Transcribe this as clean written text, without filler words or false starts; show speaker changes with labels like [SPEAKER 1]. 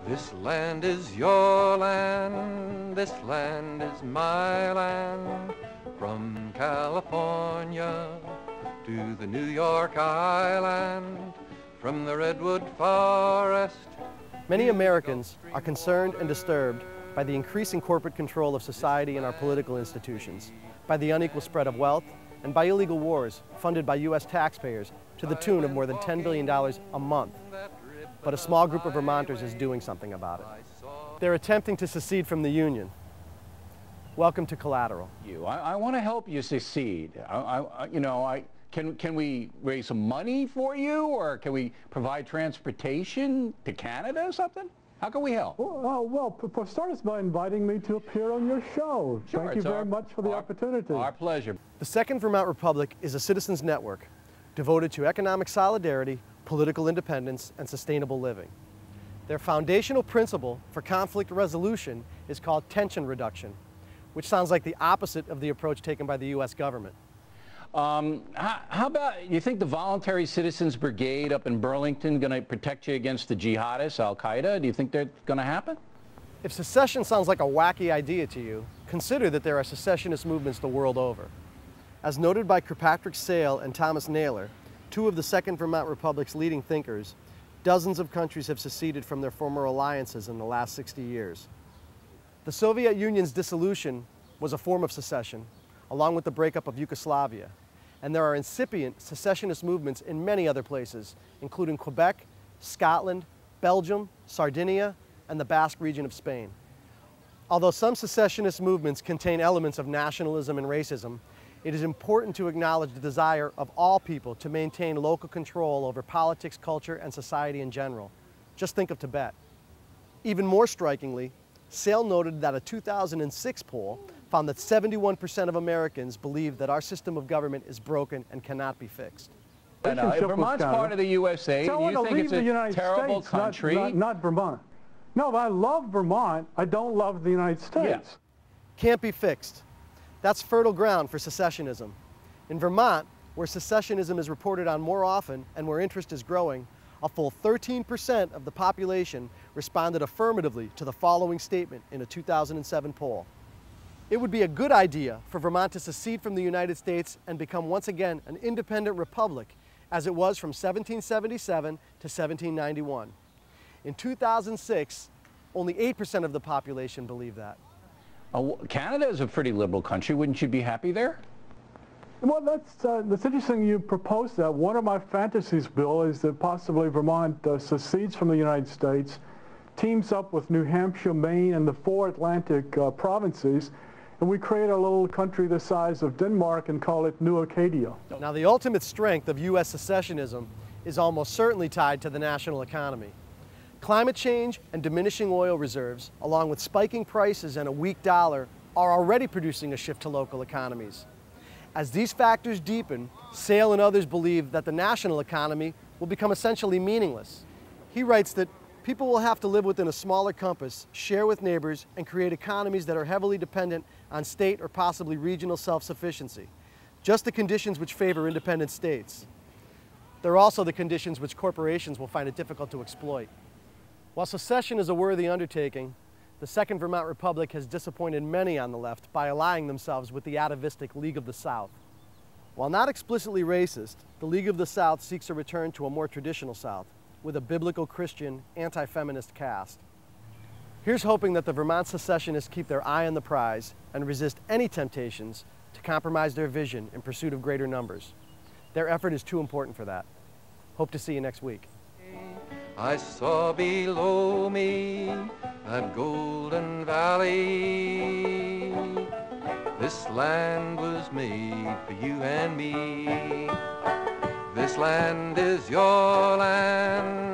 [SPEAKER 1] This land is your land, this land is my land, from California to the New York Island, from the Redwood Forest.
[SPEAKER 2] Many Americans are concerned and disturbed by the increasing corporate control of society and our political institutions, by the unequal spread of wealth, and by illegal wars funded by U.S. taxpayers to the tune of more than $10 billion a month. But a small group of Vermonters is doing something about it. They're attempting to secede from the Union. Welcome to Collateral.
[SPEAKER 3] I want to help you secede. Can we raise some money for you, or can we provide transportation to Canada or something? How can we help?
[SPEAKER 4] Well, for starters, by inviting me to appear on your show.
[SPEAKER 3] Sure,
[SPEAKER 4] Thank you very much for the opportunity.
[SPEAKER 3] Our pleasure.
[SPEAKER 2] The Second Vermont Republic is a citizens' network devoted to economic solidarity, political independence, and sustainable living. Their foundational principle for conflict resolution is called tension reduction, which sounds like the opposite of the approach taken by the U.S. government.
[SPEAKER 3] How about, you think the Voluntary Citizens Brigade up in Burlington going to protect you against the jihadists, Al-Qaeda? Do you think they're going to happen?
[SPEAKER 2] If secession sounds like a wacky idea to you, consider that there are secessionist movements the world over. As noted by Kirkpatrick Sale and Thomas Naylor, two of the Second Vermont Republic's leading thinkers, dozens of countries have seceded from their former alliances in the last 60 years. The Soviet Union's dissolution was a form of secession, along with the breakup of Yugoslavia, and there are incipient secessionist movements in many other places, including Quebec, Scotland, Belgium, Sardinia, and the Basque region of Spain. Although some secessionist movements contain elements of nationalism and racism, it is important to acknowledge the desire of all people to maintain local control over politics, culture, and society in general. Just think of Tibet. Even more strikingly, Sale noted that a 2006 poll found that 71% of Americans believe that our system of government is broken and cannot be fixed.
[SPEAKER 3] Vermont's part of the USA. Do you think it's a terrible country?
[SPEAKER 4] Not Vermont. No, but I love Vermont. I don't love the United States.
[SPEAKER 3] Yeah.
[SPEAKER 2] Can't be fixed. That's fertile ground for secessionism. In Vermont, where secessionism is reported on more often and where interest is growing, a full 13% of the population responded affirmatively to the following statement in a 2007 poll. It would be a good idea for Vermont to secede from the United States and become once again an independent republic, as it was from 1777 to 1791. In 2006, only 8% of the population believed that.
[SPEAKER 3] Canada is a pretty liberal country. Wouldn't you be happy there?
[SPEAKER 4] Well, that's interesting you proposed that. One of my fantasies, Bill, is that possibly Vermont secedes from the United States, teams up with New Hampshire, Maine, and the 4 Atlantic provinces, and we create a little country the size of Denmark and call it New Acadia.
[SPEAKER 2] Now, the ultimate strength of U.S. secessionism is almost certainly tied to the national economy. Climate change and diminishing oil reserves, along with spiking prices and a weak dollar, are already producing a shift to local economies. As these factors deepen, Sale and others believe that the national economy will become essentially meaningless. He writes that people will have to live within a smaller compass, share with neighbors, and create economies that are heavily dependent on state or possibly regional self-sufficiency, just the conditions which favor independent states. They're also the conditions which corporations will find it difficult to exploit. While secession is a worthy undertaking, the Second Vermont Republic has disappointed many on the left by allying themselves with the atavistic League of the South. While not explicitly racist, the League of the South seeks a return to a more traditional South, with a biblical Christian, anti-feminist cast. Here's hoping that the Vermont secessionists keep their eye on the prize and resist any temptations to compromise their vision in pursuit of greater numbers. Their effort is too important for that. Hope to see you next week.
[SPEAKER 1] I saw below me that golden valley. This land was made for you and me. This land is your land.